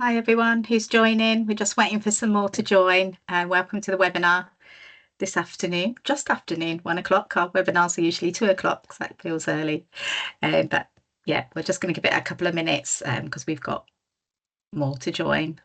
Hi everyone who's joining. We're just waiting for some more to join. Welcome to the webinar this afternoon, just afternoon, 1 o'clock. Our webinars are usually 2 o'clock, so that feels early. But yeah, we're just going to give it a couple of minutes because we've got more to join.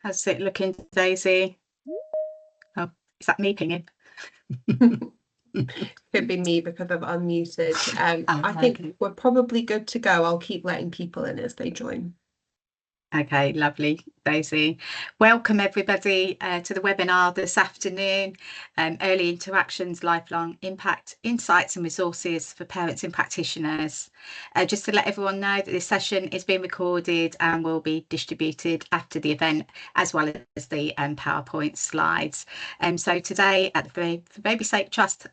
How's it looking, Daisy? Oh, is that me pinging? Could be me because I've unmuted. I think we're probably good to go. I'll keep letting people in as they join. Okay, lovely, Daisy. Welcome everybody to the webinar this afternoon, Early Interactions, Lifelong Impact, Insights and Resources for Parents and Practitioners. Just to let everyone know that this session is being recorded and will be distributed after the event, as well as the PowerPoint slides. So today at the Baby Safe Trust,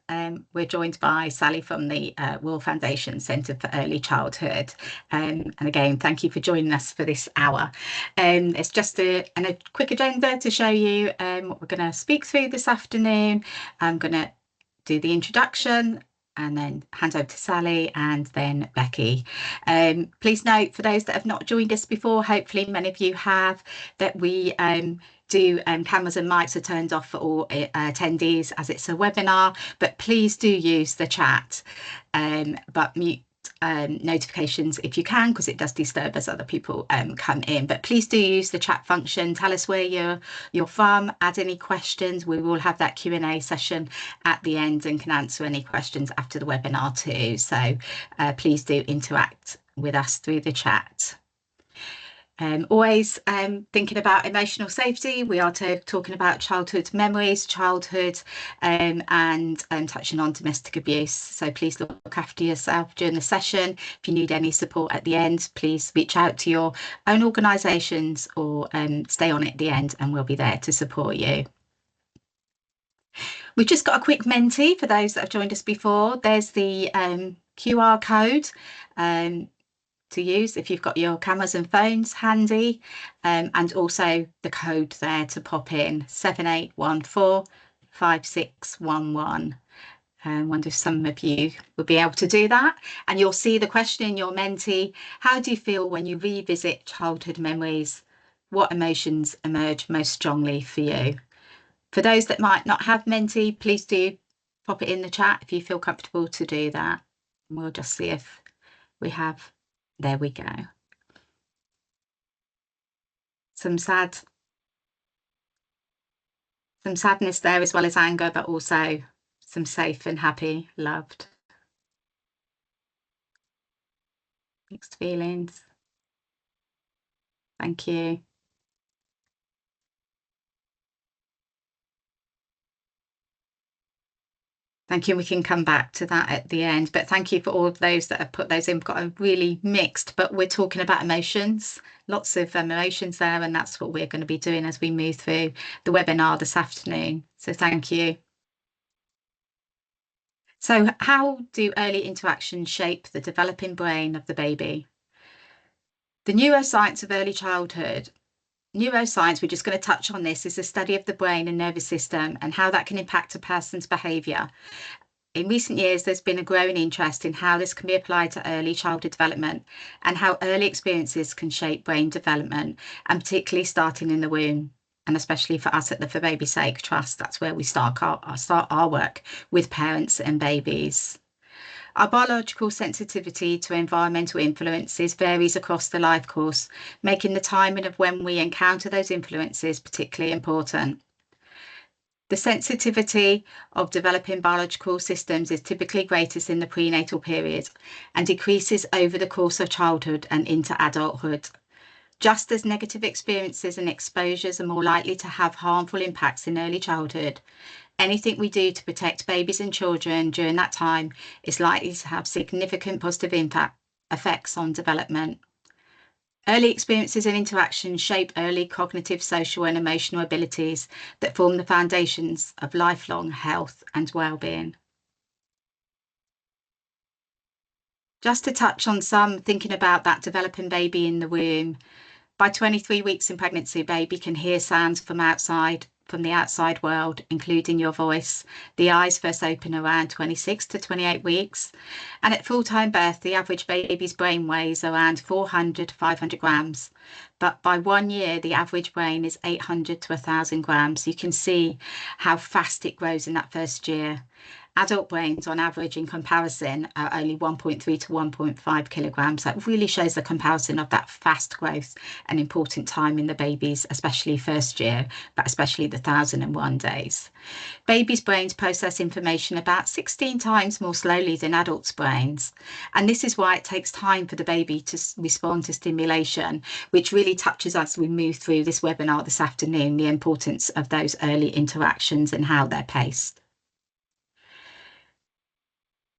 we're joined by Sally from the Royal Foundation Centre for Early Childhood. And again, thank you for joining us for this hour. It's just a quick agenda to show you what we're going to speak through this afternoon. I'm going to do the introduction and then hand over to Sally and then Becky. Please note, for those that have not joined us before, hopefully many of you have, that we do cameras and mics are turned off for all attendees as it's a webinar, but please do use the chat, but mute notifications if you can, because it does disturb as other people come in. But please do use the chat function. Tell us where you're from, add any questions. We will have that Q&A session at the end and can answer any questions after the webinar too. So please do interact with us through the chat. Always thinking about emotional safety. We are talking about childhood memories, childhood and touching on domestic abuse. So please look after yourself during the session. If you need any support at the end, please reach out to your own organisations or stay on at the end and we'll be there to support you. We've just got a quick Menti for those that have joined us before. There's the QR code to use if you've got your cameras and phones handy, and also the code there to pop in, 78145611. I wonder if some of you will be able to do that. And you'll see the question in your Menti: how do you feel when you revisit childhood memories? What emotions emerge most strongly for you? For those that might not have Menti, please do pop it in the chat if you feel comfortable to do that. And we'll just see if we have. There we go. some sadness there as well as anger, but also some safe and happy, loved, mixed feelings. Thank you. Thank you. We can come back to that at the end, but thank you for all of those that have put those in. We've got a really mixed, but we're talking about emotions, lots of emotions there, and that's what we're going to be doing as we move through the webinar this afternoon. So thank you. So how do early interactions shape the developing brain of the baby? The neuroscience of early childhood. Neuroscience, we're just going to touch on this, is the study of the brain and nervous system and how that can impact a person's behaviour. In recent years, there's been a growing interest in how this can be applied to early childhood development and how early experiences can shape brain development, and particularly starting in the womb. And especially for us at the For Baby's Sake Trust, that's where we start our work with parents and babies. Our biological sensitivity to environmental influences varies across the life course, making the timing of when we encounter those influences particularly important. The sensitivity of developing biological systems is typically greatest in the prenatal period and decreases over the course of childhood and into adulthood. Just as negative experiences and exposures are more likely to have harmful impacts in early childhood, anything we do to protect babies and children during that time is likely to have significant positive effects on development. Early experiences and interactions shape early cognitive, social and emotional abilities that form the foundations of lifelong health and well-being. Just to touch on some, thinking about that developing baby in the womb, by 23 weeks in pregnancy, a baby can hear sounds from the outside world, including your voice. The eyes first open around 26 to 28 weeks. And at full-time birth, the average baby's brain weighs around 400 to 500 grams. But by 1 year, the average brain is 800 to 1,000 grams. You can see how fast it grows in that first year. Adult brains, on average, in comparison, are only 1.3 to 1.5 kilograms. That really shows the comparison of that fast growth and important time in the baby's, especially first year, but especially the 1,001 days. Babies' brains process information about 16 times more slowly than adults' brains. And this is why it takes time for the baby to respond to stimulation, which really touches us as we move through this webinar this afternoon, the importance of those early interactions and how they're paced.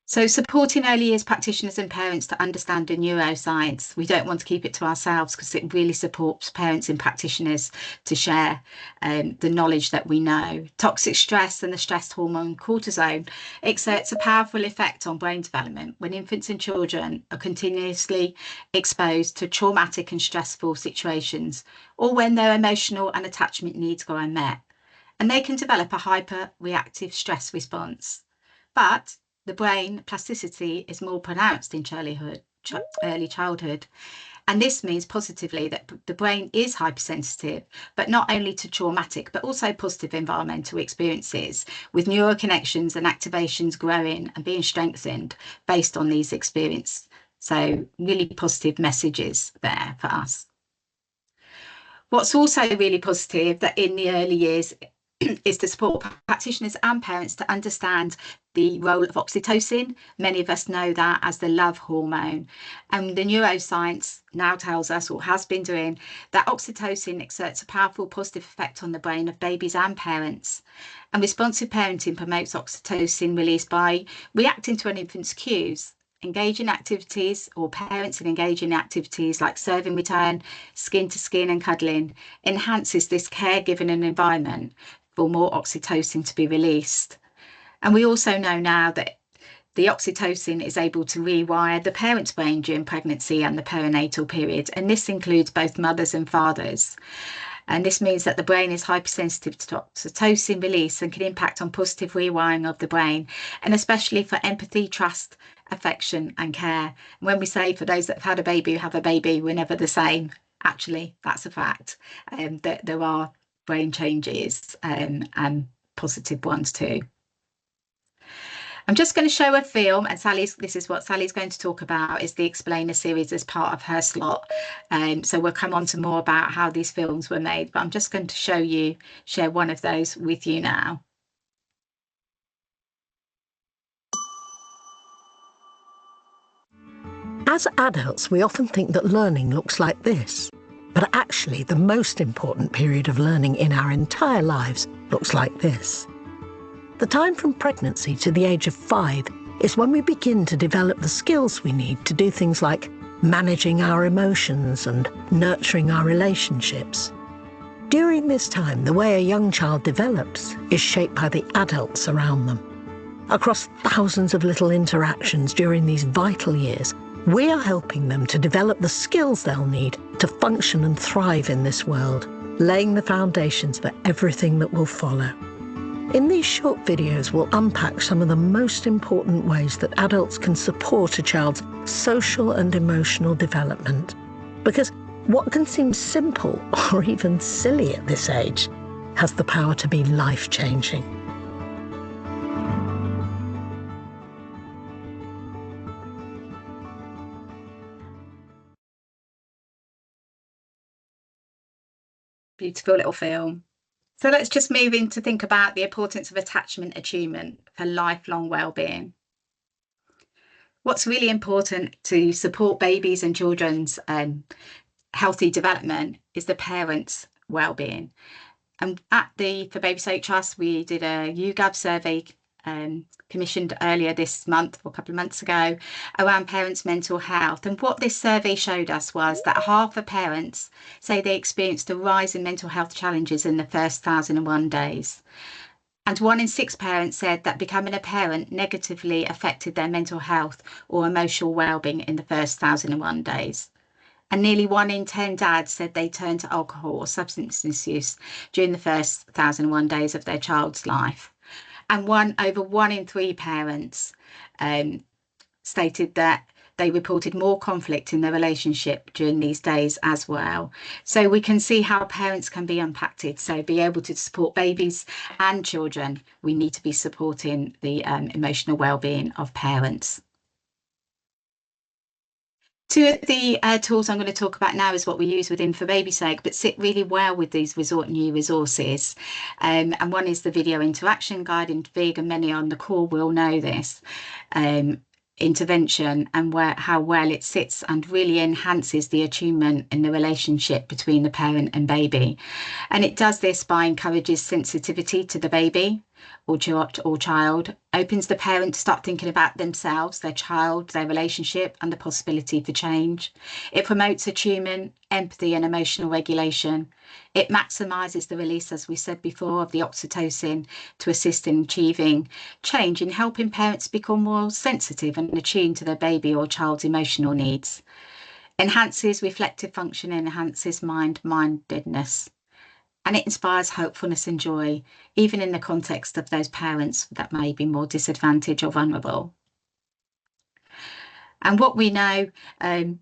So supporting early years practitioners and parents to understand the neuroscience. We don't want to keep it to ourselves because it really supports parents and practitioners to share the knowledge that we know. Toxic stress and the stress hormone cortisol exerts a powerful effect on brain development when infants and children are continuously exposed to traumatic and stressful situations, or when their emotional and attachment needs go unmet. And they can develop a hyper-reactive stress response. But the brain plasticity is more pronounced in early childhood. And this means positively that the brain is hypersensitive, but not only to traumatic, but also positive environmental experiences, with neural connections and activations growing and being strengthened based on these experiences. So really positive messages there for us. What's also really positive that in the early years is to support practitioners and parents to understand the role of oxytocin. Many of us know that as the love hormone. And the neuroscience now tells us, or has been doing, that oxytocin exerts a powerful positive effect on the brain of babies and parents. And responsive parenting promotes oxytocin release by reacting to an infant's cues. Engaging activities, or parents in engaging activities like serving return, skin to skin and cuddling, enhances this caregiving and environment for more oxytocin to be released. And we also know now that the oxytocin is able to rewire the parent's brain during pregnancy and the perinatal period, and this includes both mothers and fathers. And this means that the brain is hypersensitive to oxytocin release and can impact on positive rewiring of the brain, and especially for empathy, trust, affection and care. When we say for those that have had a baby, who have a baby, we're never the same. Actually, that's a fact. That there are brain changes and positive ones too. I'm just going to show a film, and this is what Sally's going to talk about, is the Explainer series as part of her slot. So we'll come on to more about how these films were made, but I'm just going to share one of those with you now. As adults, we often think that learning looks like this, but actually the most important period of learning in our entire lives looks like this. The time from pregnancy to the age of 5 is when we begin to develop the skills we need to do things like managing our emotions and nurturing our relationships. During this time, the way a young child develops is shaped by the adults around them. Across thousands of little interactions during these vital years, we are helping them to develop the skills they'll need to function and thrive in this world, laying the foundations for everything that will follow. In these short videos, we'll unpack some of the most important ways that adults can support a child's social and emotional development. Because what can seem simple or even silly at this age has the power to be life-changing. Beautiful little film. So let's just move in to think about the importance of attachment attunement for lifelong well-being. What's really important to support babies and children's healthy development is the parents' well-being. And at the For Baby's Sake Trust, we did a YouGov survey commissioned earlier this month, or a couple of months ago, around parents' mental health. And what this survey showed us was that half of parents say they experienced a rise in mental health challenges in the first 1,001 days. And 1 in 6 parents said that becoming a parent negatively affected their mental health or emotional well-being in the first 1,001 days. And nearly 1 in 10 dads said they turned to alcohol or substance misuse during the first 1,001 days of their child's life. And over 1 in 3 parents stated that they reported more conflict in their relationship during these days as well. So we can see how parents can be impacted. So be able to support babies and children, we need to be supporting the emotional well-being of parents. 2 of the tools I'm going to talk about now is what we use within For Baby's Sake, but sit really well with these new resources. And one is the video interaction guide in VIG, and many on the call will know this intervention and how well it sits and really enhances the attunement in the relationship between the parent and baby. And it does this by encouraging sensitivity to the baby or child, opens the parent to start thinking about themselves, their child, their relationship, and the possibility for change. It promotes attunement, empathy, and emotional regulation. It maximises the release, as we said before, of the oxytocin to assist in achieving change, in helping parents become more sensitive and attuned to their baby or child's emotional needs. Enhances reflective function, enhances mindedness. And it inspires hopefulness and joy, even in the context of those parents that may be more disadvantaged or vulnerable. And what we know in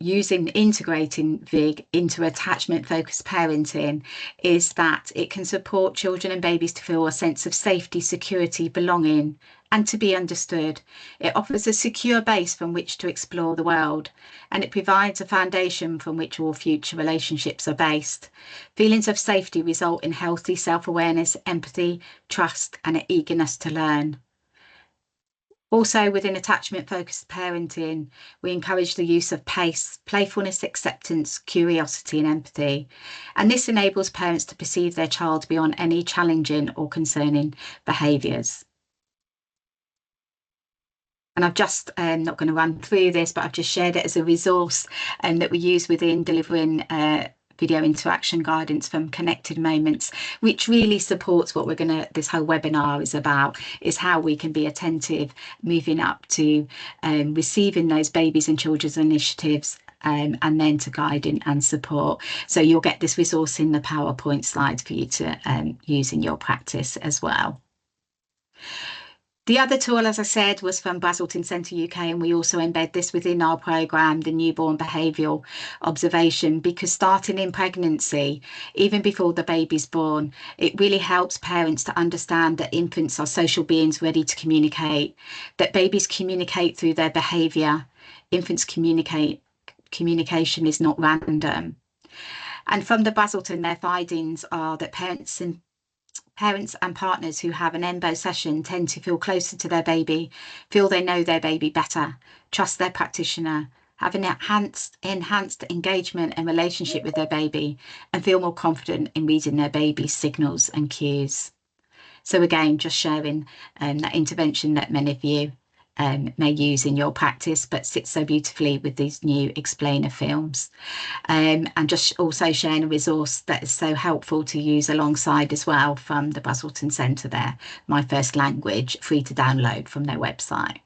integrating VIG into attachment-focused parenting is that it can support children and babies to feel a sense of safety, security, belonging, and to be understood. It offers a secure base from which to explore the world, and it provides a foundation from which all future relationships are based. Feelings of safety result in healthy self-awareness, empathy, trust, and an eagerness to learn. Also, within attachment-focused parenting, we encourage the use of pace, playfulness, acceptance, curiosity, and empathy. And this enables parents to perceive their child beyond any challenging or concerning behaviours. And I've just, not going to run through this, but I've just shared it as a resource that we use within delivering video interaction guidance from Connected Moments, which really supports what this whole webinar is about, is how we can be attentive, moving up to receiving those babies and children's initiatives, and then to guiding and support. So you'll get this resource in the PowerPoint slides for you to use in your practice as well. The other tool, as I said, was from Basildon Centre UK, and we also embed this within our programme, the newborn behavioural observation, because starting in pregnancy, even before the baby's born, it really helps parents to understand that infants are social beings ready to communicate, that babies communicate through their behaviour, infants communication is not random. And from the Basildon, their findings are that parents and partners who have an embed session tend to feel closer to their baby, feel they know their baby better, trust their practitioner, have an enhanced engagement and relationship with their baby, and feel more confident in reading their baby's signals and cues. So again, just sharing that intervention that many of you may use in your practice, but sits so beautifully with these new explainer films. And just also sharing a resource that is so helpful to use alongside as well from the Basildon Centre there, My First Language, free to download from their website.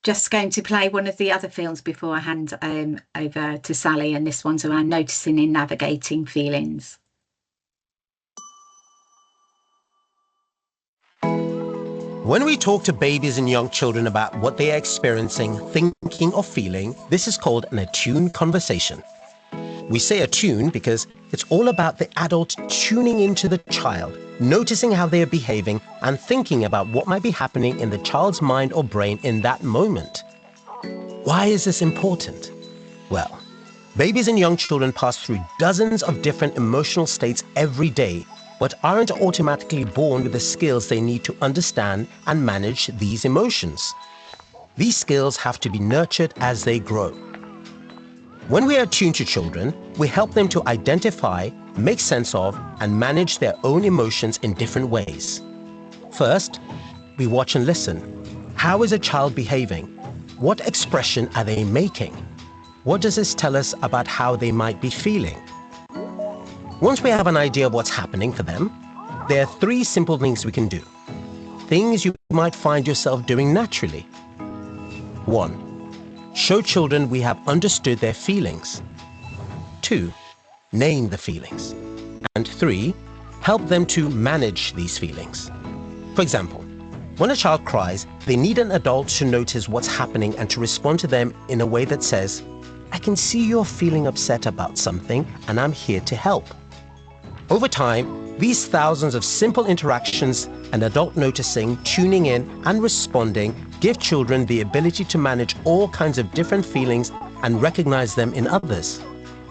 Just going to play one of the other films before I hand over to Sally, and this one's around noticing and navigating feelings. When we talk to babies and young children about what they are experiencing, thinking or feeling, this is called an attuned conversation. We say attune because it's all about the adult tuning into the child, noticing how they are behaving and thinking about what might be happening in the child's mind or brain in that moment. Why is this important? Well, babies and young children pass through dozens of different emotional states every day, but aren't automatically born with the skills they need to understand and manage these emotions. These skills have to be nurtured as they grow. When we are attuned to children, we help them to identify, make sense of, and manage their own emotions in different ways. First, we watch and listen. How is a child behaving? What expression are they making? What does this tell us about how they might be feeling? Once we have an idea of what's happening for them, there are 3 simple things we can do. Things you might find yourself doing naturally. 1. Show children we have understood their feelings. 2. Name the feelings. And 3. Help them to manage these feelings. For example, when a child cries, they need an adult to notice what's happening and to respond to them in a way that says, "I can see you're feeling upset about something and I'm here to help." Over time, these thousands of simple interactions and adult noticing, tuning in and responding give children the ability to manage all kinds of different feelings and recognize them in others,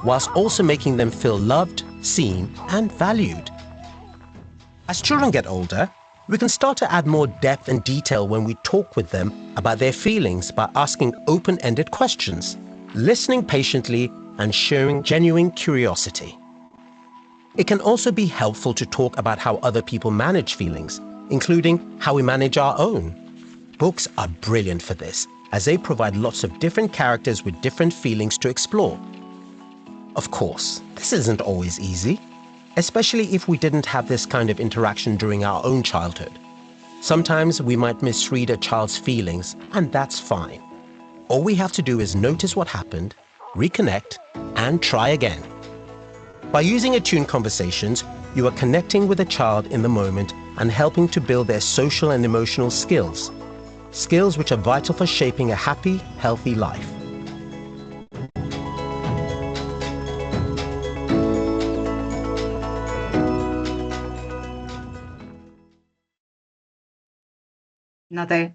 whilst also making them feel loved, seen and valued. As children get older, we can start to add more depth and detail when we talk with them about their feelings by asking open-ended questions, listening patiently and showing genuine curiosity. It can also be helpful to talk about how other people manage feelings, including how we manage our own. Books are brilliant for this, as they provide lots of different characters with different feelings to explore. Of course, this isn't always easy, especially if we didn't have this kind of interaction during our own childhood. Sometimes we might misread a child's feelings, and that's fine. All we have to do is notice what happened, reconnect, and try again. By using attuned conversations, you are connecting with a child in the moment and helping to build their social and emotional skills, skills which are vital for shaping a happy, healthy life. Another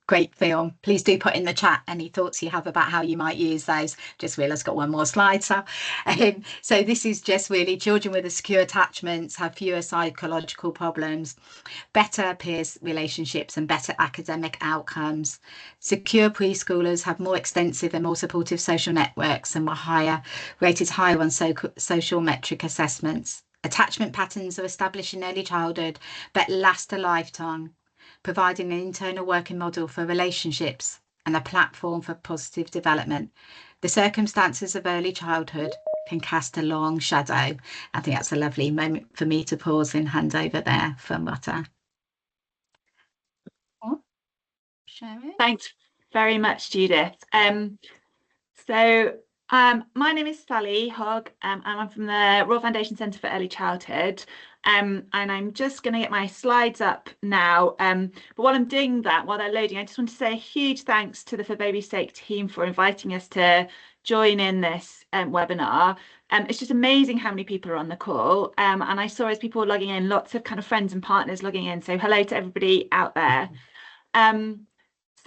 great film. Please do put in the chat any thoughts you have about how you might use those. Just realised I've got one more slide. So this is just really children with secure attachments have fewer psychological problems, better peers relationships and better academic outcomes. Secure preschoolers have more extensive and more supportive social networks and were rated higher on social metric assessments. Attachment patterns are established in early childhood but last a lifetime, providing an internal working model for relationships and a platform for positive development. The circumstances of early childhood can cast a long shadow. I think that's a lovely moment for me to pause and hand over there for Mutta. Thanks very much, Judith. So My name is Sally Hogg, and I'm from the Royal Foundation Centre for Early Childhood. And I'm just going to get my slides up now. But while I'm doing that, while they're loading, I just want to say a huge thanks to the For Baby's Sake team for inviting us to join in this webinar. It's just amazing how many people are on the call. And I saw as people were logging in, lots of kind of friends and partners logging in. So hello to everybody out there.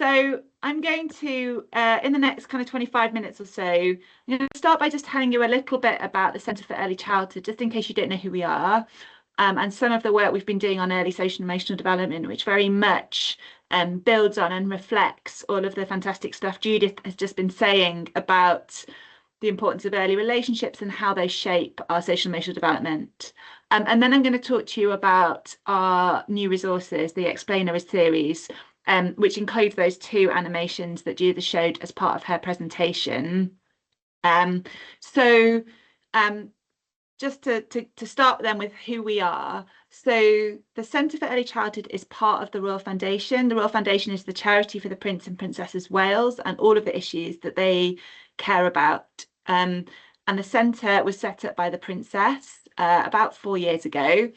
So I'm going to, in the next kind of 25 minutes or so, I'm going to start by just telling you a little bit about the Centre for Early Childhood, just in case you don't know who we are, and some of the work we've been doing on early social and emotional development, which very much builds on and reflects all of the fantastic stuff Judith has just been saying about the importance of early relationships and how they shape our social and emotional development. And then I'm going to talk to you about our new resources, the Explainer series, which includes those 2 animations that Judith showed as part of her presentation. Just to start then with who we are. So the Centre for Early Childhood is part of the Royal Foundation. The Royal Foundation is the charity for the Prince and Princesses Wales and all of the issues that they care about. And the centre was set up by the Princess about 4 years ago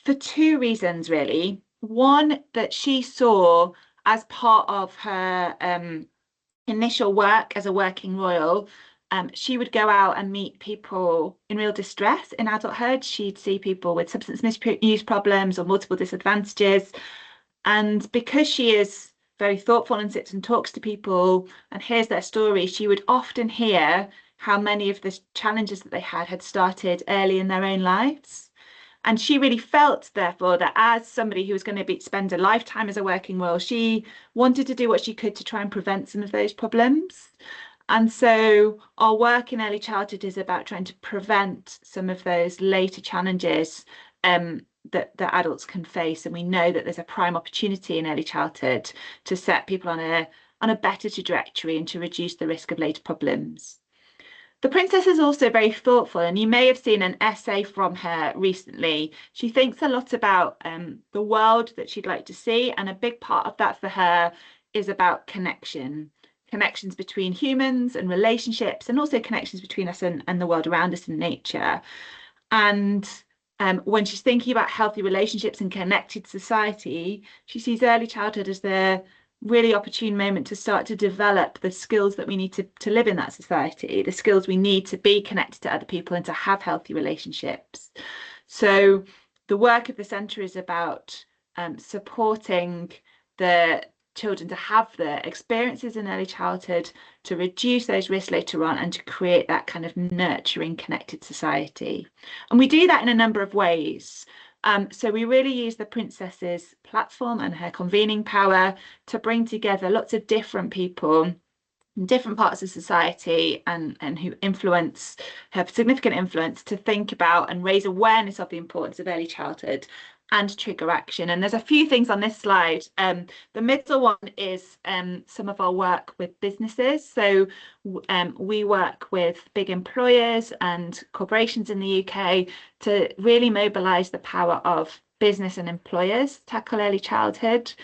for 2 reasons, really. One, that she saw as part of her initial work as a working royal, she would go out and meet people in real distress in adulthood. She'd see people with substance misuse problems or multiple disadvantages. And because she is very thoughtful and sits and talks to people and hears their story, she would often hear how many of the challenges that they had started early in their own lives. And she really felt, therefore, that as somebody who was going to spend a lifetime as a working royal, she wanted to do what she could to try and prevent some of those problems. And so our work in early childhood is about trying to prevent some of those later challenges that adults can face. And we know that there's a prime opportunity in early childhood to set people on a better trajectory and to reduce the risk of later problems. The Princess is also very thoughtful, and you may have seen an essay from her recently. She thinks a lot about the world that she'd like to see, and a big part of that for her is about connections between humans and relationships, and also connections between us and the world around us in nature. And when she's thinking about healthy relationships and connected society, she sees early childhood as the really opportune moment to start to develop the skills that we need to live in that society, the skills we need to be connected to other people and to have healthy relationships. So the work of the centre is about supporting the children to have the experiences in early childhood to reduce those risks later on and to create that kind of nurturing connected society. And we do that in a number of ways. So we really use the Princess's platform and her convening power to bring together lots of different people in different parts of society and who have significant influence to think about and raise awareness of the importance of early childhood and trigger action. And there's a few things on this slide. The middle one is some of our work with businesses. So we work with big employers and corporations in the UK to really mobilise the power of business and employers to tackle early childhood.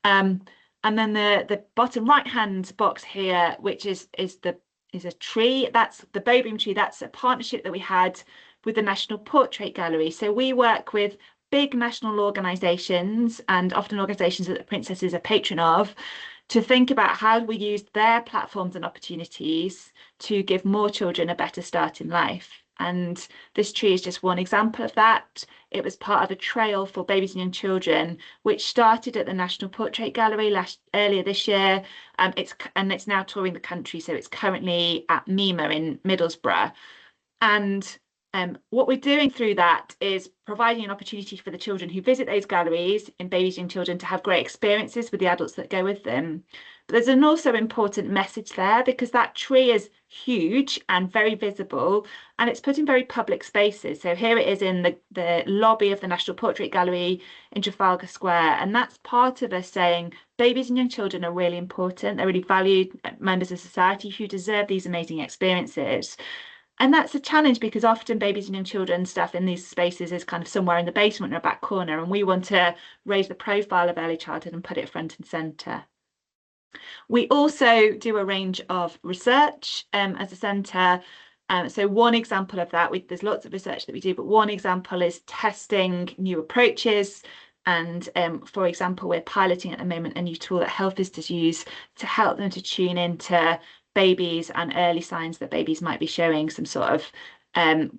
And then the bottom right hand box here, which is a tree, that's the Bowbeam tree. That's a partnership that we had with the National Portrait Gallery. So we work with big national organisations and often organisations that the Princess is a patron of to think about how we use their platforms and opportunities to give more children a better start in life. And this tree is just one example of that. It was part of a trail for babies and young children, which started at the National Portrait Gallery earlier this year. It's now touring the country. So it's currently at Mima in Middlesbrough. And what we're doing through that is providing an opportunity for the children who visit those galleries in babies and children to have great experiences with the adults that go with them. But there's an also important message there because that tree is huge and very visible and it's put in very public spaces. So here it is in the lobby of the National Portrait Gallery in Trafalgar Square. And that's part of us saying babies and young children are really important. They're really valued members of society who deserve these amazing experiences. And that's a challenge because often babies and young children stuff in these spaces is kind of somewhere in the basement or a back corner. And we want to raise the profile of early childhood and put it front and centre. We also do a range of research as a centre. So one example of that, there's lots of research that we do, but one example is testing new approaches. And for example, we're piloting at the moment a new tool that health visitors use to help them to tune into babies and early signs that babies might be showing some sort of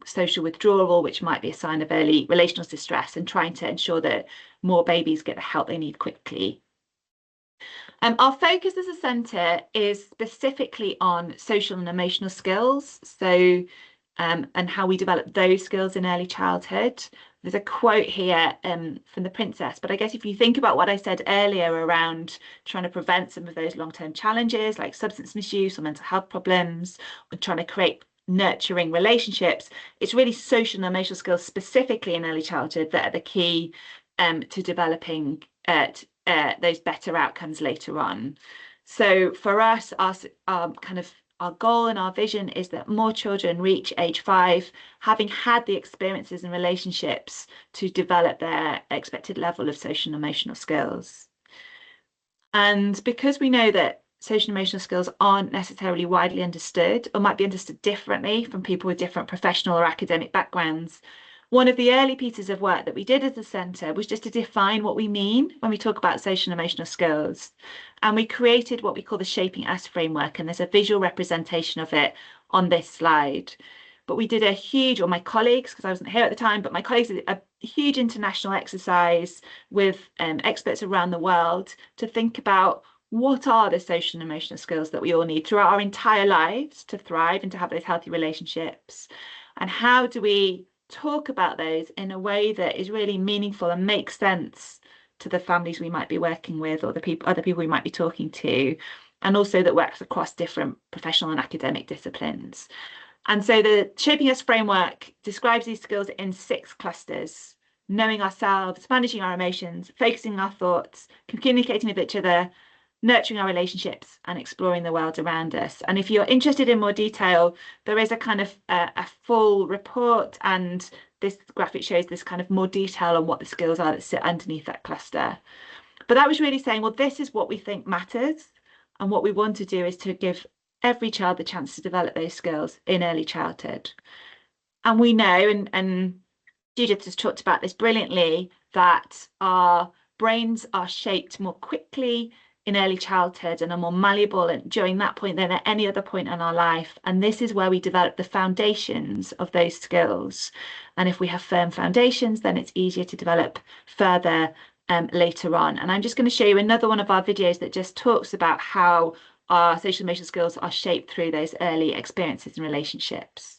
social withdrawal, which might be a sign of early relational distress, and trying to ensure that more babies get the help they need quickly. Our focus as a centre is specifically on social and emotional skills, so and how we develop those skills in early childhood. There's a quote here from the princess, but I guess if you think about what I said earlier around trying to prevent some of those long-term challenges like substance misuse or mental health problems, or trying to create nurturing relationships, it's really social and emotional skills specifically in early childhood that are the key to developing those better outcomes later on. So for us, our goal and our vision is that more children reach age 5 having had the experiences and relationships to develop their expected level of social and emotional skills. And because we know that social and emotional skills aren't necessarily widely understood or might be understood differently from people with different professional or academic backgrounds, one of the early pieces of work that we did as a centre was just to define what we mean when we talk about social and emotional skills. And we created what we call the Shaping Us framework, and there's a visual representation of it on this slide. But we did a huge, or my colleagues, because I wasn't here at the time, but my colleagues did a huge international exercise with experts around the world to think about what are the social and emotional skills that we all need throughout our entire lives to thrive and to have those healthy relationships. And how do we talk about those in a way that is really meaningful and makes sense to the families we might be working with or the other people we might be talking to, and also that works across different professional and academic disciplines. And so the Shaping Us framework describes these skills in 6 clusters: knowing ourselves, managing our emotions, focusing our thoughts, communicating with each other, nurturing our relationships, and exploring the world around us. And if you're interested in more detail, there is a kind of a full report, and this graphic shows this kind of more detail on what the skills are that sit underneath that cluster. But that was really saying, well, this is what we think matters, and what we want to do is to give every child the chance to develop those skills in early childhood. And we know, and Judith has talked about this brilliantly, that our brains are shaped more quickly in early childhood and are more malleable during that point than at any other point in our life. And this is where we develop the foundations of those skills. And if we have firm foundations, then it's easier to develop further later on. And I'm just going to show you another one of our videos that just talks about how our social emotional skills are shaped through those early experiences and relationships.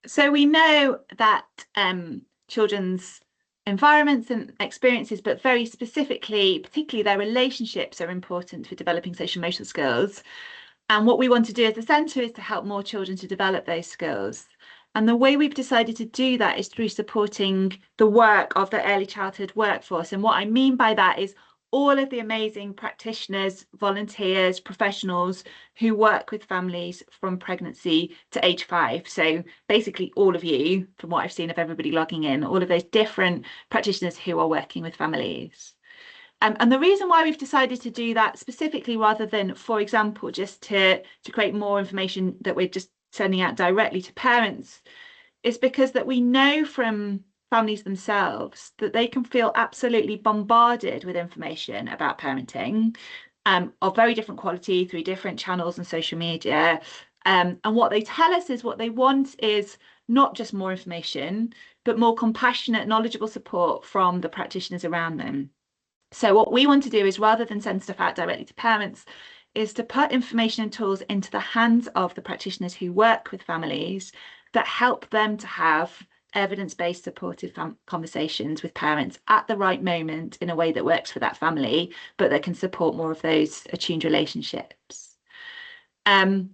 So we know that children's environments and experiences, but very specifically, particularly their relationships, are important for developing social emotional skills. And what we want to do as a centre is to help more children to develop those skills. And the way we've decided to do that is through supporting the work of the early childhood workforce. And what I mean by that is all of the amazing practitioners, volunteers, professionals who work with families from pregnancy to age 5. So basically all of you, from what I've seen of everybody logging in, all of those different practitioners who are working with families. And the reason why we've decided to do that specifically, rather than, for example, just to create more information that we're just sending out directly to parents, is because that we know from families themselves that they can feel absolutely bombarded with information about parenting of very different quality through different channels and social media. And what they tell us is what they want is not just more information, but more compassionate, knowledgeable support from the practitioners around them. So what we want to do is, rather than send stuff out directly to parents, is to put information and tools into the hands of the practitioners who work with families that help them to have evidence-based supportive conversations with parents at the right moment in a way that works for that family, but that can support more of those attuned relationships. And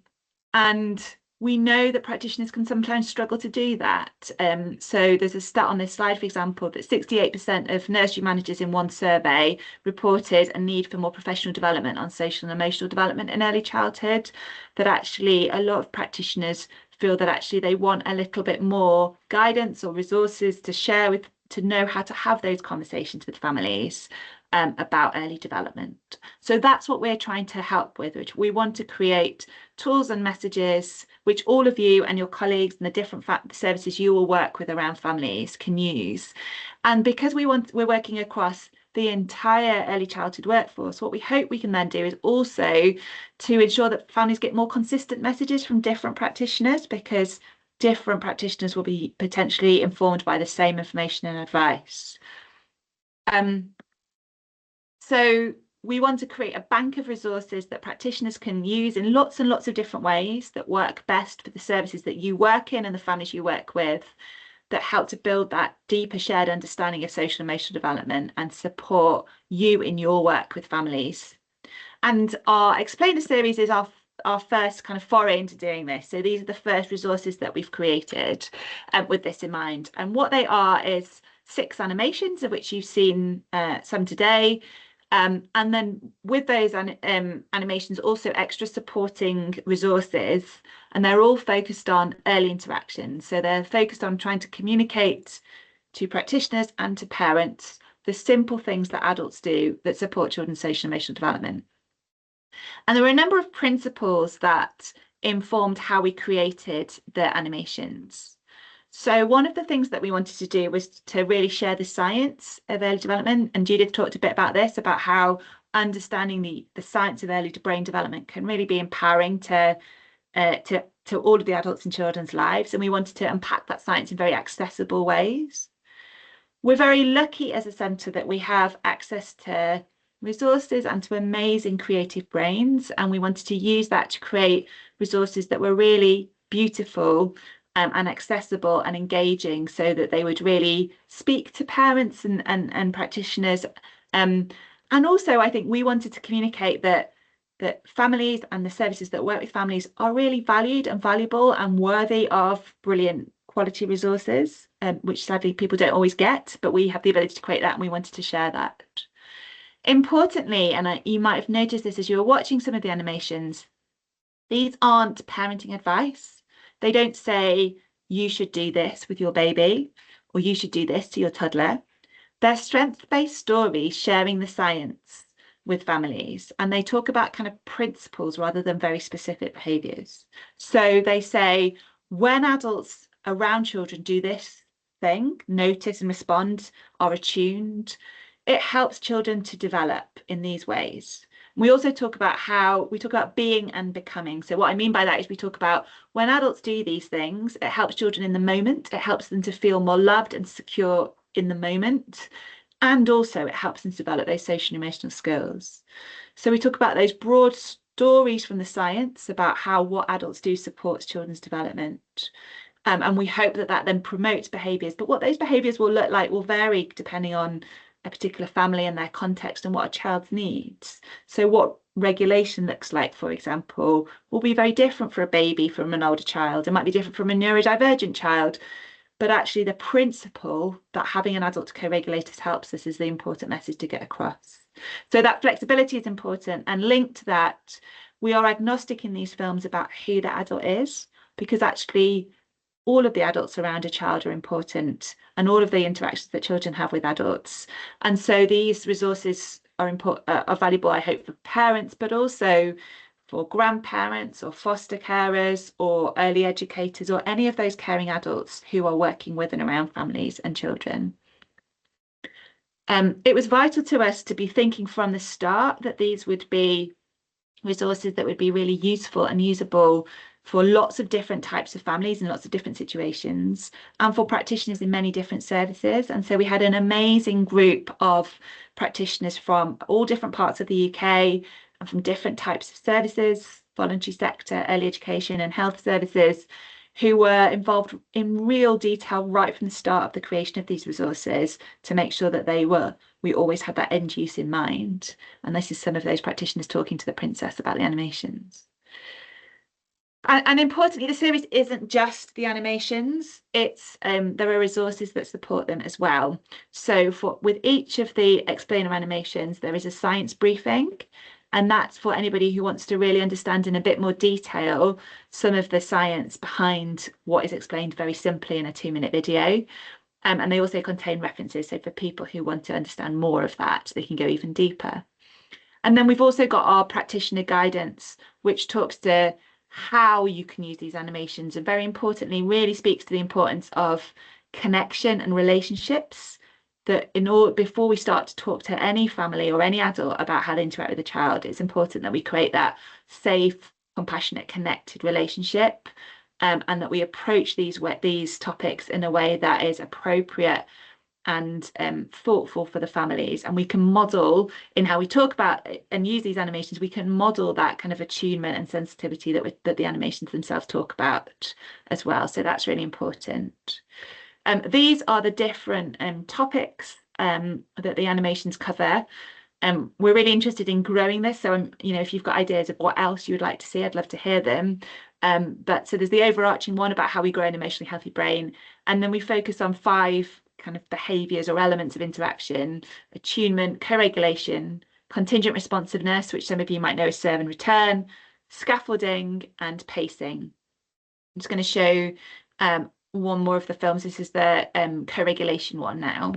we know that practitioners can sometimes struggle to do that. So there's a stat on this slide, for example, that 68% of nursery managers in one survey reported a need for more professional development on social and emotional development in early childhood, that actually a lot of practitioners feel that actually they want a little bit more guidance or resources to share with, to know how to have those conversations with families about early development. So that's what we're trying to help with, which we want to create tools and messages which all of you and your colleagues and the different services you will work with around families can use. And because we're working across the entire early childhood workforce, what we hope we can then do is also to ensure that families get more consistent messages from different practitioners, because different practitioners will be potentially informed by the same information and advice. So we want to create a bank of resources that practitioners can use in lots and lots of different ways that work best for the services that you work in and the families you work with, that help to build that deeper shared understanding of social and emotional development and support you in your work with families. And our Explainer series is our first kind of foray into doing this. So these are the first resources that we've created with this in mind. And what they are is 6 animations, of which you've seen some today. And then with those animations, also extra supporting resources, and they're all focused on early interactions. So they're focused on trying to communicate to practitioners and to parents the simple things that adults do that support children's social and emotional development. And there were a number of principles that informed how we created the animations. So one of the things that we wanted to do was to really share the science of early development. And Judith talked a bit about this, about how understanding the science of early brain development can really be empowering to all of the adults in children's lives. And we wanted to unpack that science in very accessible ways. We're very lucky as a centre that we have access to resources and to amazing creative brains. And we wanted to use that to create resources that were really beautiful and accessible and engaging, so that they would really speak to parents and practitioners. And also, I think we wanted to communicate that families and the services that work with families are really valued and valuable and worthy of brilliant quality resources, which sadly people don't always get, but we have the ability to create that, and we wanted to share that. Importantly, and you might have noticed this as you were watching some of the animations, these aren't parenting advice. They don't say you should do this with your baby or you should do this to your toddler. They're strength-based stories sharing the science with families, and they talk about kind of principles rather than very specific behaviours. So they say, when adults around children do this thing, notice and respond, are attuned, it helps children to develop in these ways. We also talk about being and becoming. So what I mean by that is we talk about when adults do these things, it helps children in the moment. It helps them to feel more loved and secure in the moment. And also it helps them to develop those social and emotional skills. So we talk about those broad stories from the science about how what adults do supports children's development. And we hope that that then promotes behaviours. But what those behaviours will look like will vary depending on a particular family and their context and what a child's needs. So what regulation looks like, for example, will be very different for a baby from an older child. It might be different from a neurodivergent child. But actually the principle that having an adult to co-regulate us helps us is the important message to get across. So that flexibility is important, and linked to that, we are agnostic in these films about who the adult is, because actually all of the adults around a child are important, and all of the interactions that children have with adults. And so these resources are valuable, I hope, for parents, but also for grandparents or foster carers or early educators or any of those caring adults who are working with and around families and children. It was vital to us to be thinking from the start that these would be resources that would be really useful and usable for lots of different types of families and lots of different situations, and for practitioners in many different services. And so we had an amazing group of practitioners from all different parts of the UK and from different types of services, voluntary sector, early education and health services, who were involved in real detail right from the start of the creation of these resources to make sure that we always had that end use in mind. And this is some of those practitioners talking to the princess about the animations. And importantly, the series isn't just the animations, it's there are resources that support them as well. So with each of the explainer animations, there is a science briefing, and that's for anybody who wants to really understand in a bit more detail some of the science behind what is explained very simply in a 2-minute video. And they also contain references, so for people who want to understand more of that, they can go even deeper. And then we've also got our practitioner guidance, which talks to how you can use these animations, and very importantly, really speaks to the importance of connection and relationships. That before we start to talk to any family or any adult about how to interact with a child, it's important that we create that safe, compassionate, connected relationship, and that we approach these topics in a way that is appropriate and thoughtful for the families. And we can model in how we talk about and use these animations, we can model that kind of attunement and sensitivity that the animations themselves talk about as well. So that's really important. These are the different topics that the animations cover. We're really interested in growing this. So, if you've got ideas of what else you would like to see, I'd love to hear them. But so there's the overarching one about how we grow an emotionally healthy brain. And then we focus on 5 kind of behaviours or elements of interaction: attunement, co-regulation, contingent responsiveness, which some of you might know as serve and return, scaffolding, and pacing. I'm just going to show one more of the films. This is the co-regulation one now.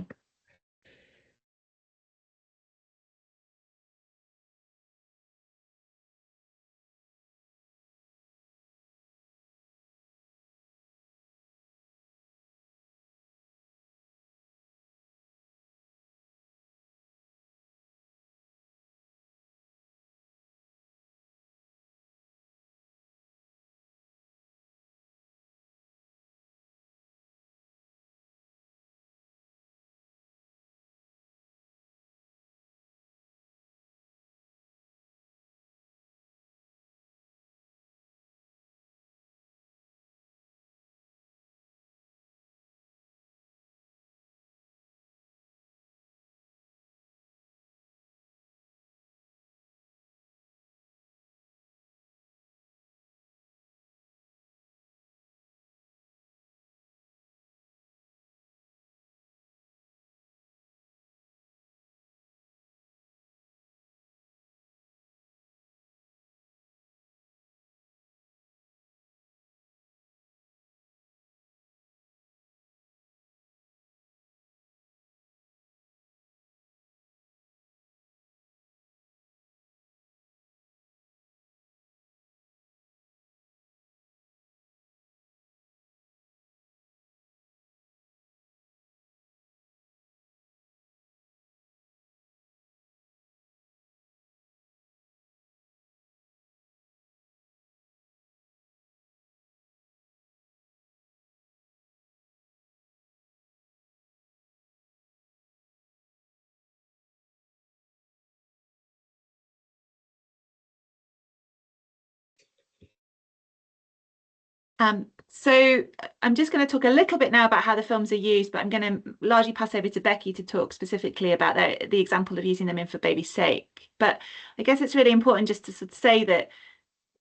So I'm just going to talk a little bit now about how the films are used, but I'm going to largely pass over to Becky to talk specifically about the example of using them in For Baby's Sake. But I guess it's really important just to sort of say that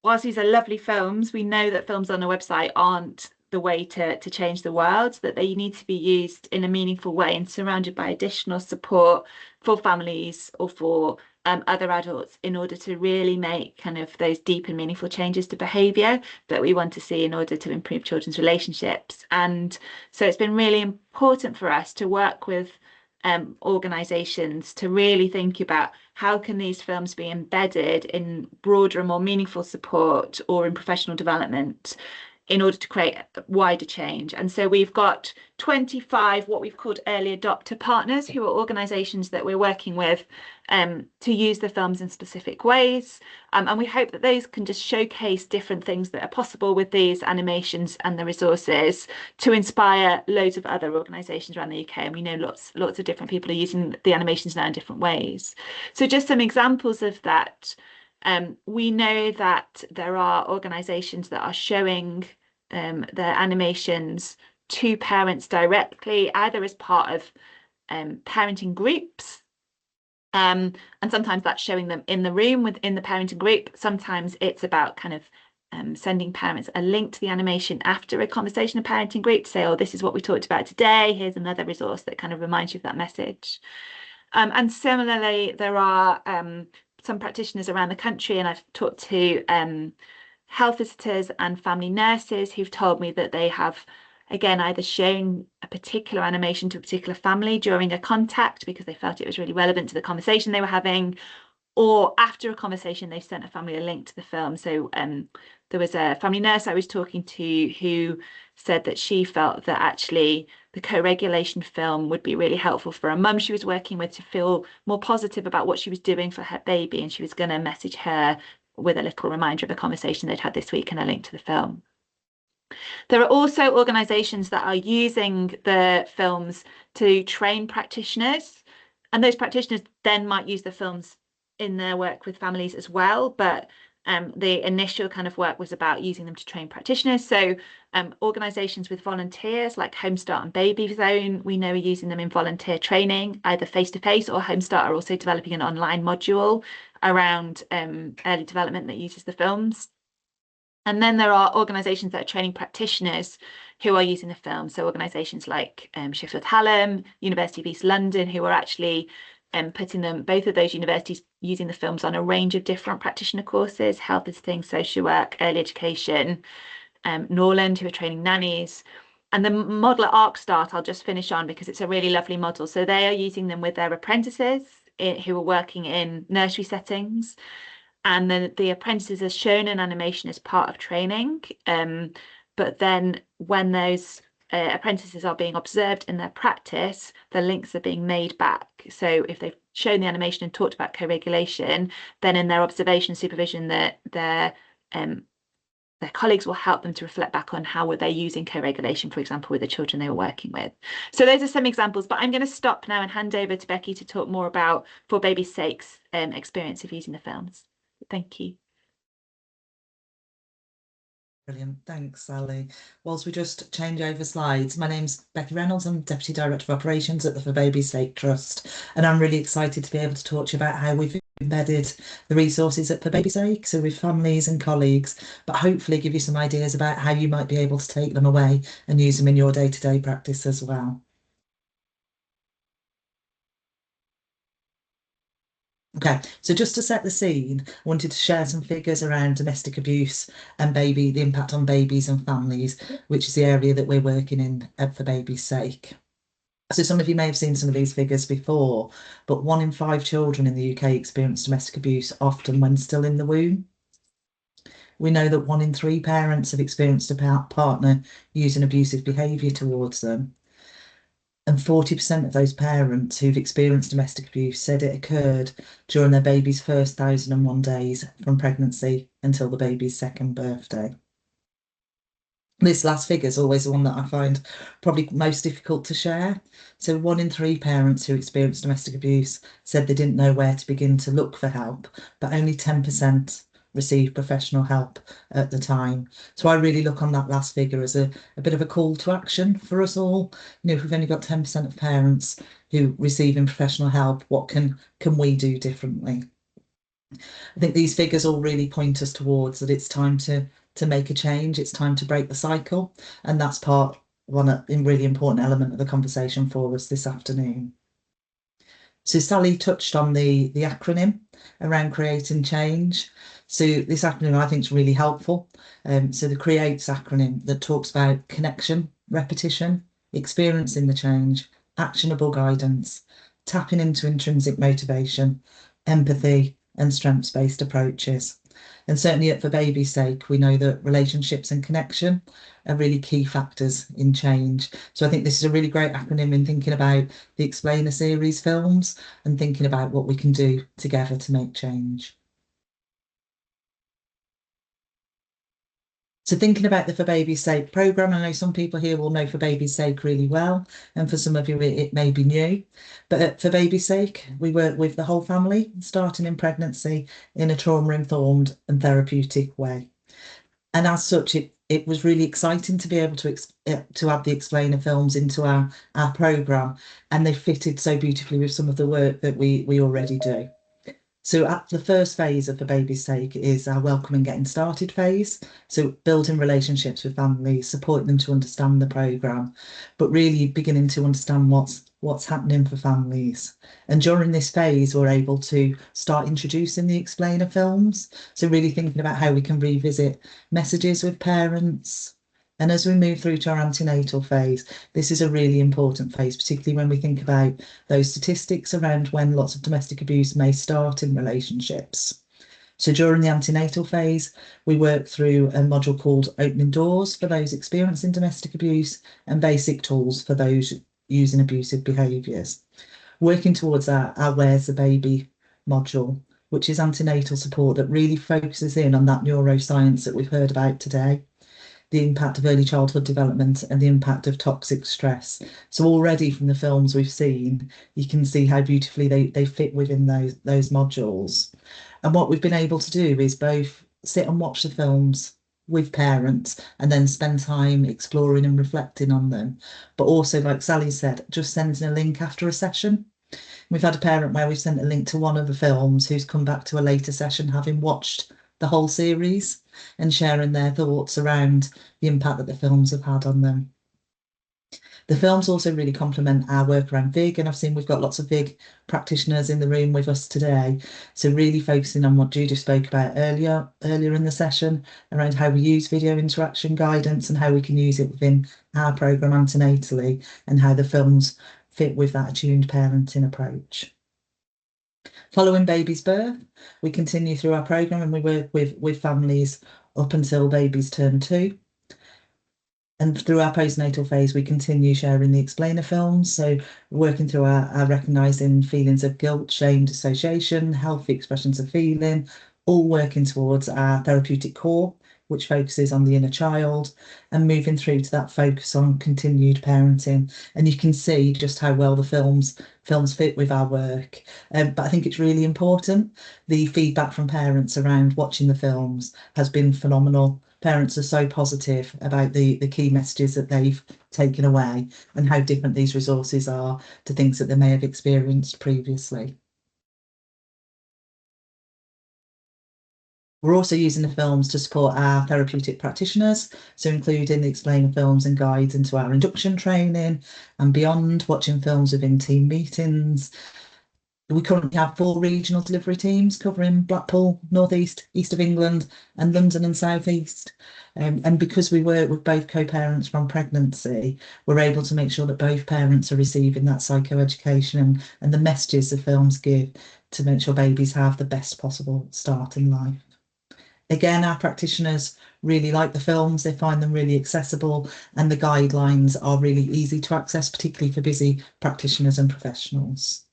whilst these are lovely films, we know that films on a website aren't the way to change the world, that they need to be used in a meaningful way and surrounded by additional support for families or for other adults in order to really make kind of those deep and meaningful changes to behaviour that we want to see in order to improve children's relationships. And so it's been really important for us to work with organisations to really think about how can these films be embedded in broader and more meaningful support or in professional development in order to create wider change. And so we've got 25 what we've called early adopter partners, who are organisations that we're working with to use the films in specific ways. And we hope that those can just showcase different things that are possible with these animations and the resources to inspire loads of other organisations around the UK. And we know lots of different people are using the animations now in different ways. So just some examples of that. We know that there are organisations that are showing their animations to parents directly, either as part of parenting groups, and sometimes that's showing them in the room within the parenting group. Sometimes it's about kind of sending parents a link to the animation after a conversation, a parenting group, to say, oh, this is what we talked about today. Here's another resource that kind of reminds you of that message. And similarly, there are some practitioners around the country, and I've talked to health visitors and family nurses who've told me that they have, again, either shown a particular animation to a particular family during a contact because they felt it was really relevant to the conversation they were having, or after a conversation, they've sent a family a link to the film. So there was a family nurse I was talking to who said that she felt that actually the co-regulation film would be really helpful for a mum she was working with to feel more positive about what she was doing for her baby, and she was going to message her with a little reminder of a conversation they'd had this week and a link to the film. There are also organisations that are using the films to train practitioners, and those practitioners then might use the films in their work with families as well, but the initial kind of work was about using them to train practitioners. So organisations with volunteers like Home Start and Baby Zone, we know are using them in volunteer training, either face-to-face, or Home Start are also developing an online module around early development that uses the films. And then there are organisations that are training practitioners who are using the film. So organisations like Sheffield Hallam, University of East London, who are actually putting both of those universities using the films on a range of different practitioner courses, health visiting, social work, early education, Norland, who are training nannies. And the model at ArcStart, I'll just finish on because it's a really lovely model. So they are using them with their apprentices who are working in nursery settings. And then the apprentices are shown an animation as part of training. But then when those apprentices are being observed in their practice, the links are being made back. So if they've shown the animation and talked about co-regulation, then in their observation supervision, their colleagues will help them to reflect back on how were they using co-regulation, for example, with the children they were working with. So those are some examples, but I'm going to stop now and hand over to Becky to talk more about For Baby's Sake's experience of using the films. Thank you. Brilliant, thanks Sally. Whilst we just change over slides, my name's Becky Reynolds, I'm Deputy Director of Operations at the For Baby's Sake Trust, and I'm really excited to be able to talk to you about how we've embedded the resources at For Baby's Sake, so with families and colleagues, but hopefully give you some ideas about how you might be able to take them away and use them in your day-to-day practice as well. Okay, so just to set the scene, I wanted to share some figures around domestic abuse and the impact on babies and families, which is the area that we're working in For Baby's Sake. So some of you may have seen some of these figures before, but 1 in 5 children in the UK experience domestic abuse, often when still in the womb. We know that 1 in 3 parents have experienced a partner using abusive behaviour towards them. And 40% of those parents who've experienced domestic abuse said it occurred during their baby's first 1,001 days from pregnancy until the baby's 2nd birthday. This last figure is always the one that I find probably most difficult to share. So 1 in 3 parents who experienced domestic abuse said they didn't know where to begin to look for help, but only 10% receive professional help at the time. So I really look on that last figure as a bit of a call to action for us all. You know, if we've only got 10% of parents who receiving professional help, what can we do differently? I think these figures all really point us towards that it's time to make a change. It's time to break the cycle, and that's one really important element of the conversation for us this afternoon. So Sally touched on the acronym around creating change. So this acronym I think is really helpful. So the CREATES acronym that talks about connection, repetition, experiencing the change, actionable guidance, tapping into intrinsic motivation, empathy, and strengths-based approaches. And certainly for baby's sake, we know that relationships and connection are really key factors in change. So I think this is a really great acronym in thinking about the Explainer series films and thinking about what we can do together to make change. So thinking about the For Baby's Sake programme, I know some people here will know For Baby's Sake really well, and for some of you it may be new. But For Baby's Sake, we work with the whole family, starting in pregnancy, in a trauma-informed and therapeutic way. And as such, it was really exciting to be able to add the Explainer films into our programme, and they fitted so beautifully with some of the work that we already do. So at the first phase of For Baby's Sake is our welcome and getting started phase. So building relationships with families, supporting them to understand the programme, but really beginning to understand what's happening for families. And during this phase, we're able to start introducing the Explainer films. So really thinking about how we can revisit messages with parents. And as we move through to our antenatal phase, this is a really important phase, particularly when we think about those statistics around when lots of domestic abuse may start in relationships. So during the antenatal phase, we work through a module called Opening Doors for those experiencing domestic abuse and Basic Tools for those using abusive behaviours. Working towards our Where's the Baby module, which is antenatal support that really focuses in on that neuroscience that we've heard about today, the impact of early childhood development and the impact of toxic stress. So already from the films we've seen, you can see how beautifully they fit within those modules. And what we've been able to do is both sit and watch the films with parents and then spend time exploring and reflecting on them. But also, like Sally said, just sending a link after a session. We've had a parent where we've sent a link to one of the films who's come back to a later session having watched the whole series and sharing their thoughts around the impact that the films have had on them. The films also really complement our work around VIG, and I've seen we've got lots of VIG practitioners in the room with us today. So really focusing on what Judith spoke about earlier in the session around how we use video interaction guidance and how we can use it within our programme antenatally, and how the films fit with that attuned parenting approach. Following baby's birth, we continue through our programme and we work with families up until babies turn 2. And through our postnatal phase, we continue sharing the Explainer films. So working through our recognising feelings of guilt, shame, dissociation, healthy expressions of feeling, all working towards our therapeutic core, which focuses on the inner child, and moving through to that focus on continued parenting. And you can see just how well the films fit with our work. But I think it's really important. The feedback from parents around watching the films has been phenomenal. Parents are so positive about the key messages that they've taken away and how different these resources are to things that they may have experienced previously. We're also using the films to support our therapeutic practitioners, so including the Explainer films and guides into our induction training and beyond, watching films within team meetings. We currently have 4 regional delivery teams covering Blackpool, North East, East of England and London and South East. And because we work with both co-parents from pregnancy, we're able to make sure that both parents are receiving that psychoeducation and the messages the films give to make sure babies have the best possible start in life. Again, our practitioners really like the films, they find them really accessible, and the guidelines are really easy to access, particularly for busy practitioners and professionals.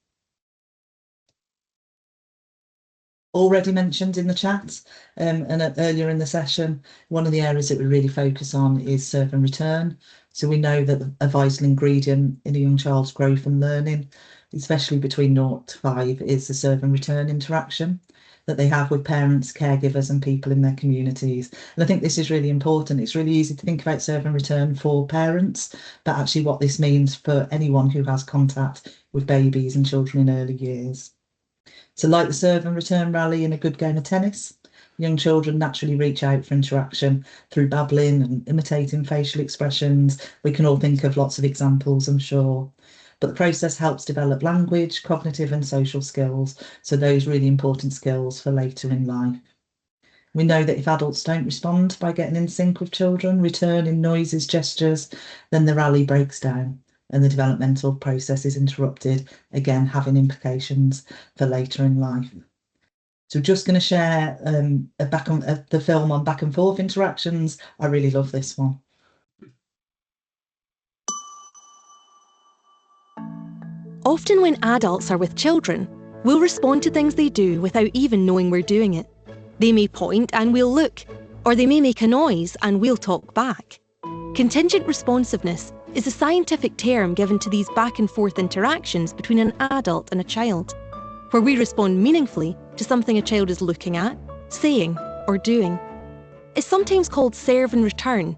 Already mentioned in the chat and earlier in the session, one of the areas that we really focus on is serve and return. So we know that a vital ingredient in a young child's growth and learning, especially between 0 to 5, is the serve and return interaction. that they have with parents, caregivers and people in their communities. And I think this is really important. It's really easy to think about serve and return for parents, but actually what this means for anyone who has contact with babies and children in early years. So like the serve and return rally in a good game of tennis, young children naturally reach out for interaction through babbling and imitating facial expressions. We can all think of lots of examples, I'm sure. But the process helps develop language, cognitive and social skills. So those really important skills for later in life. We know that if adults don't respond by getting in sync with children, return in noises, gestures, then the rally breaks down and the developmental process is interrupted, again having implications for later in life. So we're just going to share the film on back and forth interactions. I really love this one. Often when adults are with children, we'll respond to things they do without even knowing we're doing it. They may point and we'll look, or they may make a noise and we'll talk back. Contingent responsiveness is a scientific term given to these back and forth interactions between an adult and a child, where we respond meaningfully to something a child is looking at, saying, or doing. It's sometimes called serve and return.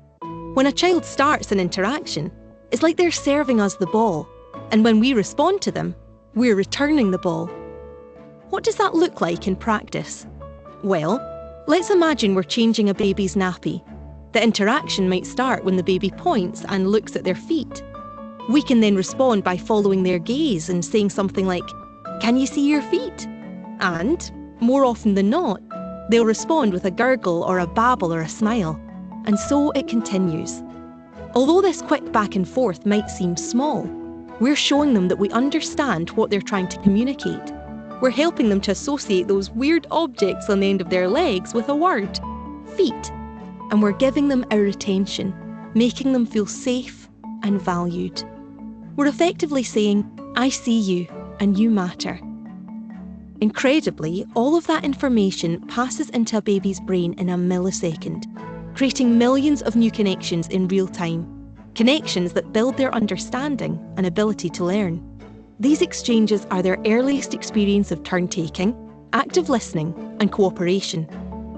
When a child starts an interaction, it's like they're serving us the ball, and when we respond to them, we're returning the ball. What does that look like in practice? Well, let's imagine we're changing a baby's nappy. The interaction might start when the baby points and looks at their feet. We can then respond by following their gaze and saying something like, "Can you see your feet?" And, more often than not, they'll respond with a gurgle or a babble or a smile. And so it continues. Although this quick back and forth might seem small, we're showing them that we understand what they're trying to communicate. We're helping them to associate those weird objects on the end of their legs with a word, feet. And we're giving them our attention, making them feel safe and valued. We're effectively saying, "I see you and you matter." Incredibly, all of that information passes into a baby's brain in a millisecond, creating millions of new connections in real time, connections that build their understanding and ability to learn. These exchanges are their earliest experience of turn-taking, active listening and cooperation,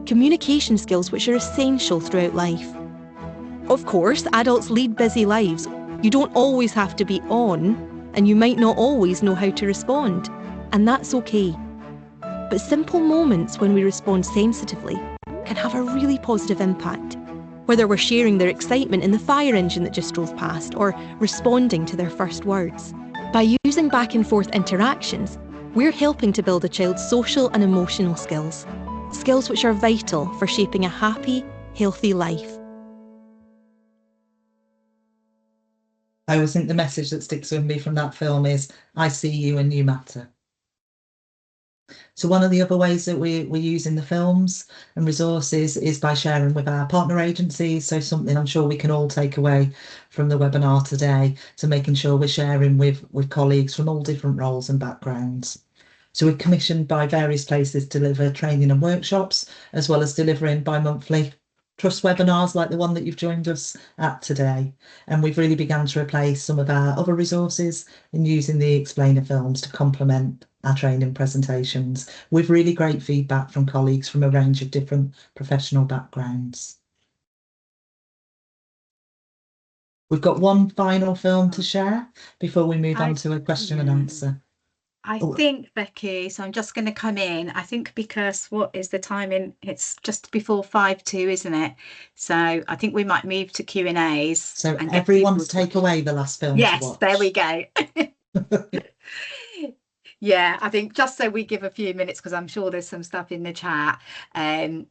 communication skills which are essential throughout life. Of course, adults lead busy lives. You don't always have to be on, and you might not always know how to respond, and that's okay. But simple moments when we respond sensitively can have a really positive impact, whether we're sharing their excitement in the fire engine that just drove past or responding to their first words. By using back and forth interactions, we're helping to build a child's social and emotional skills, skills which are vital for shaping a happy, healthy life. I always think the message that sticks with me from that film is, "I see you and you matter." So one of the other ways that we're using the films and resources is by sharing with our partner agencies. So something I'm sure we can all take away from the webinar today. So making sure we're sharing with colleagues from all different roles and backgrounds. So we're commissioned by various places to deliver training and workshops, as well as delivering bi-monthly trust webinars like the one that you've joined us at today. And we've really begun to replace some of our other resources in using the explainer films to complement our training presentations, with really great feedback from colleagues from a range of different professional backgrounds. We've got one final film to share before we move on to a question and answer. I think, Becky, so I'm just going to come in. I think because what is the timing? It's just before 5:02, isn't it? So I think we might move to Q&As. So everyone's take away the last film. Yes, there we go. Yeah, I think just so we give a few minutes, because I'm sure there's some stuff in the chat. I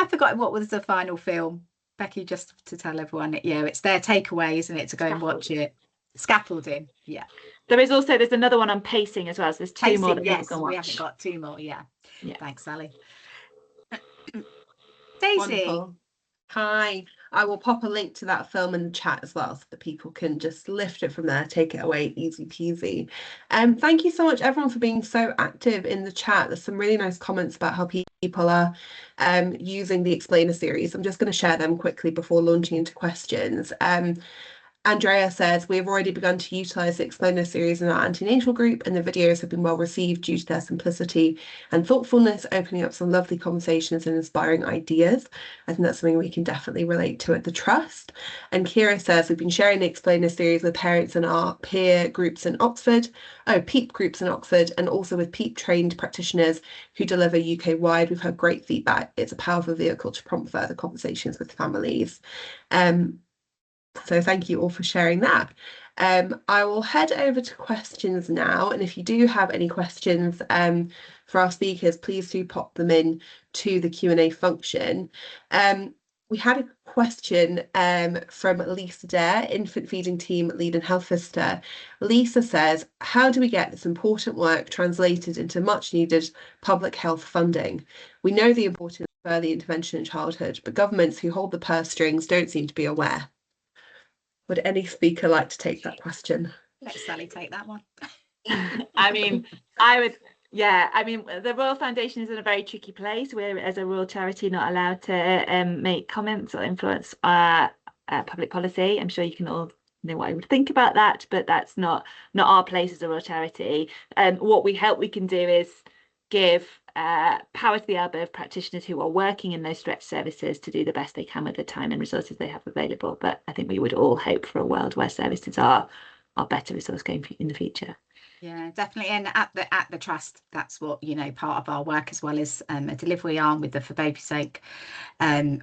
forgot what was the final film, Becky, just to tell everyone. Yeah, it's their takeaway, isn't it, to go and watch it. Scaffolding, yeah. There's another one on pacing as well. So there's two more that yes, can watch. We haven't got two more, yeah. Thanks, Sally. Daisy. Wonderful. Hi, I will pop a link to that film in the chat as well, so that people can just lift it from there, take it away, easy peasy. Thank you so much, everyone, for being so active in the chat. There's some really nice comments about how people are using the Explainer series. I'm just going to share them quickly before launching into questions. Andrea says, we have already begun to utilise the Explainer series in our antenatal group, and the videos have been well received due to their simplicity and thoughtfulness, opening up some lovely conversations and inspiring ideas. I think that's something we can definitely relate to at the Trust. And Kira says, we've been sharing the Explainer series with parents in our peer groups in Oxford, PEEP groups in Oxford, and also with PEEP trained practitioners who deliver UK-wide. We've had great feedback. It's a powerful vehicle to prompt further conversations with families. So thank you all for sharing that. I will head over to questions now, and if you do have any questions for our speakers, please do pop them in to the Q&A function. We had a question from Lisa Dare, Infant Feeding Team Lead and Health Visitor. Lisa says, how do we get this important work translated into much needed public health funding? We know the importance of early intervention in childhood, but governments who hold the purse strings don't seem to be aware. Would any speaker like to take that question? Let Sally take that one. I mean, I would, yeah, I mean, the Royal Foundation is in a very tricky place. We're, as a royal charity, not allowed to make comments or influence public policy. I'm sure you can all know what I would think about that, but that's not our place as a royal charity. What we can do is give power to the elbow of practitioners who are working in those stretched services to do the best they can with the time and resources they have available. But I think we would all hope for a world where services are better resource going in the future. Yeah, definitely. And at the Trust, that's what, you know, part of our work, as well as a delivery arm with the For Baby's Sake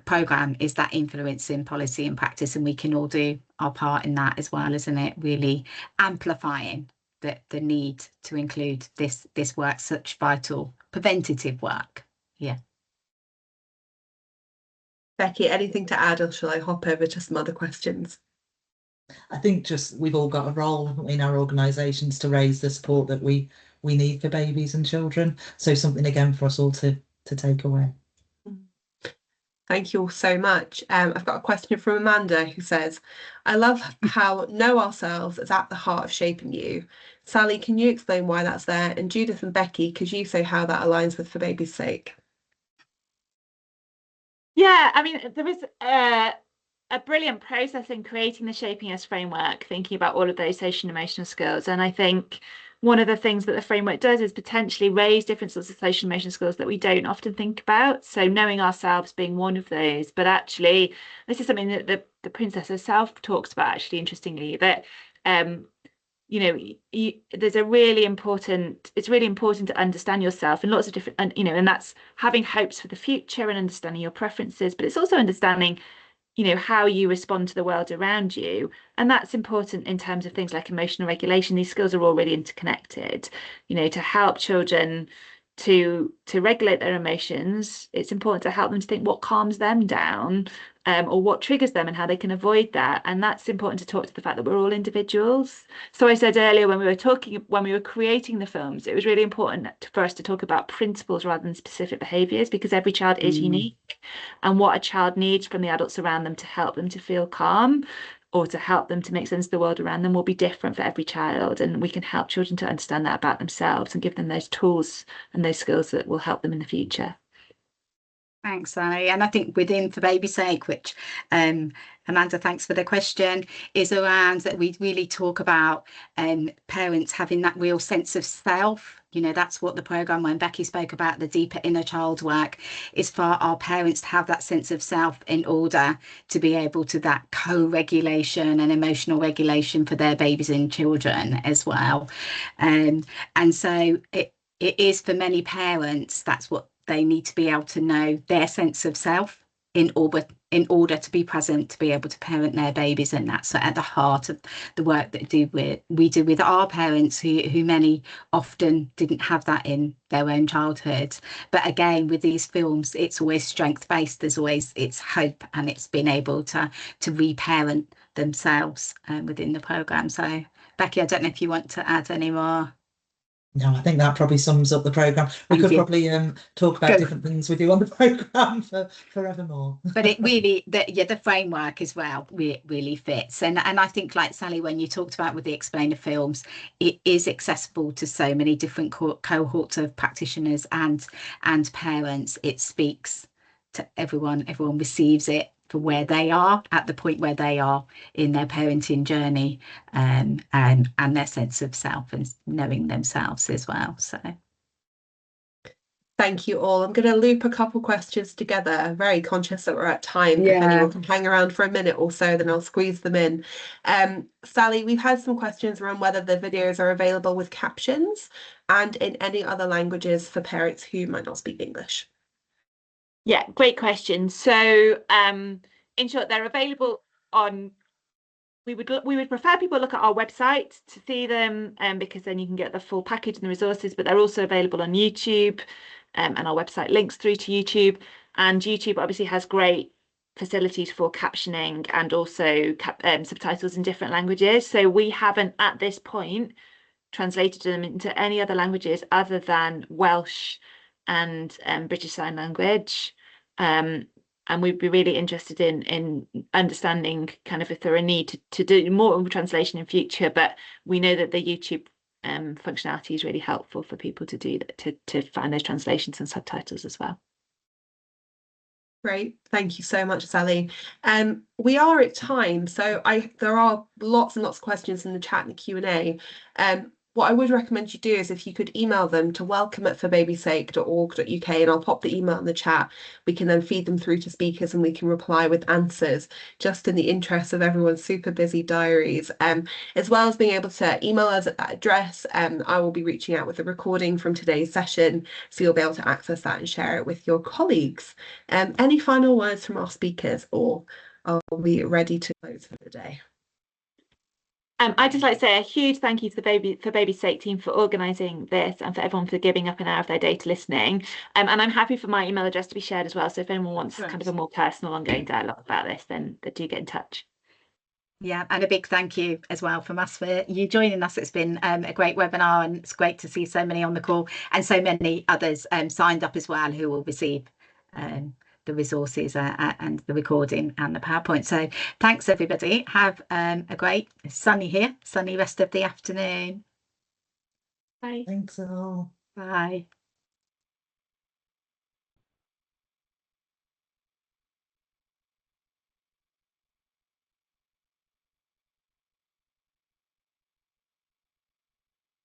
programme, is that influence in policy and practice, and we can all do our part in that as well, isn't it? Really amplifying the need to include this work, such vital preventative work. Yeah. Becky, anything to add, or shall I hop over to some other questions? I think just we've all got a role, haven't we, in our organisations to raise the support that we need for babies and children. So something again for us all to take away. Thank you all so much. I've got a question from Amanda who says, I love how know ourselves is at the heart of shaping you. Sally, can you explain why that's there? And Judith and Becky, could you say how that aligns with For Baby's Sake? Yeah, I mean, there is a brilliant process in creating the Shaping Us framework, thinking about all of those social and emotional skills. And I think one of the things that the framework does is potentially raise different sorts of social and emotional skills that we don't often think about. So knowing ourselves being one of those, but actually this is something that the princess herself talks about, actually, interestingly, that you know, there's a really important, it's really important to understand yourself in lots of different, and you know, and that's having hopes for the future and understanding your preferences, but it's also understanding, you know, how you respond to the world around you. And that's important in terms of things like emotional regulation. These skills are all really interconnected. You know, to help children to regulate their emotions, it's important to help them to think what calms them down, or what triggers them and how they can avoid that. And that's important to talk to the fact that we're all individuals. So I said earlier, when we were creating the films, it was really important for us to talk about principles rather than specific behaviours, because every child is unique, and what a child needs from the adults around them to help them to feel calm or to help them to make sense of the world around them will be different for every child. And we can help children to understand that about themselves and give them those tools and those skills that will help them in the future. Thanks, Sally. And I think within For Baby's Sake, which Amanda, thanks for the question, is around that we really talk about parents having that real sense of self. You know, that's what the programme, when Becky spoke about the deeper inner child work, is for our parents to have that sense of self in order to be able to that co-regulation and emotional regulation for their babies and children as well. And so it is for many parents, that's what they need to be able to know, their sense of self in order to be present, to be able to parent their babies. And that's at the heart of the work that we do with our parents, who many often didn't have that in their own childhood. But again, with these films, it's always strength based. There's always, it's hope, and it's been able to reparent themselves within the programme. So Becky, I don't know if you want to add any more. No, I think that probably sums up the programme. We could probably talk about different things with you on the programme for forevermore. But it really, the framework as well really fits. And I think, like Sally, when you talked about with the Explainer films, it is accessible to so many different cohorts of practitioners and parents. It speaks to everyone. Everyone receives it where they are at the point where they are in their parenting journey, and their sense of self and knowing themselves as well. So thank you all. I'm going to loop a couple questions together. I'm very conscious that we're at time. If anyone can hang around for a minute or so, then I'll squeeze them in. Sally, we've had some questions around whether the videos are available with captions and in any other languages for parents who might not speak English. Yeah, great question. So in short, they're available on, we would prefer people look at our website to see them, because then you can get the full package and the resources, but they're also available on YouTube, and our website links through to YouTube. And YouTube obviously has great facilities for captioning and also subtitles in different languages. So we haven't at this point translated them into any other languages other than Welsh and British Sign Language. And we'd be really interested in understanding kind of if there are a need to do more translation in future, but we know that the YouTube functionality is really helpful for people to do that, to find those translations and subtitles as well. Great, thank you so much, Sally. We are at time, so there are lots and lots of questions in the chat and the Q&A. What I would recommend you do is if you could email them to welcome@forbabysake.org.uk, and I'll pop the email in the chat. We can then feed them through to speakers and we can reply with answers, just in the interest of everyone's super busy diaries. As well as being able to email us at that address, I will be reaching out with a recording from today's session, so you'll be able to access that and share it with your colleagues. Any final words from our speakers, or are we ready to close for the day? I'd just like to say a huge thank you to the For Baby's Sake team for organising this, and for everyone for giving up an hour of their day to listening. And I'm happy for my email address to be shared as well. So if anyone wants kind of a more personal ongoing dialogue about this, then do get in touch. Yeah, and a big thank you as well from us for you joining us. It's been a great webinar, and it's great to see so many on the call and so many others signed up as well, who will receive the resources and the recording and the PowerPoint. So thanks everybody. Have a great sunny rest of the afternoon. Bye. Thanks all. Bye.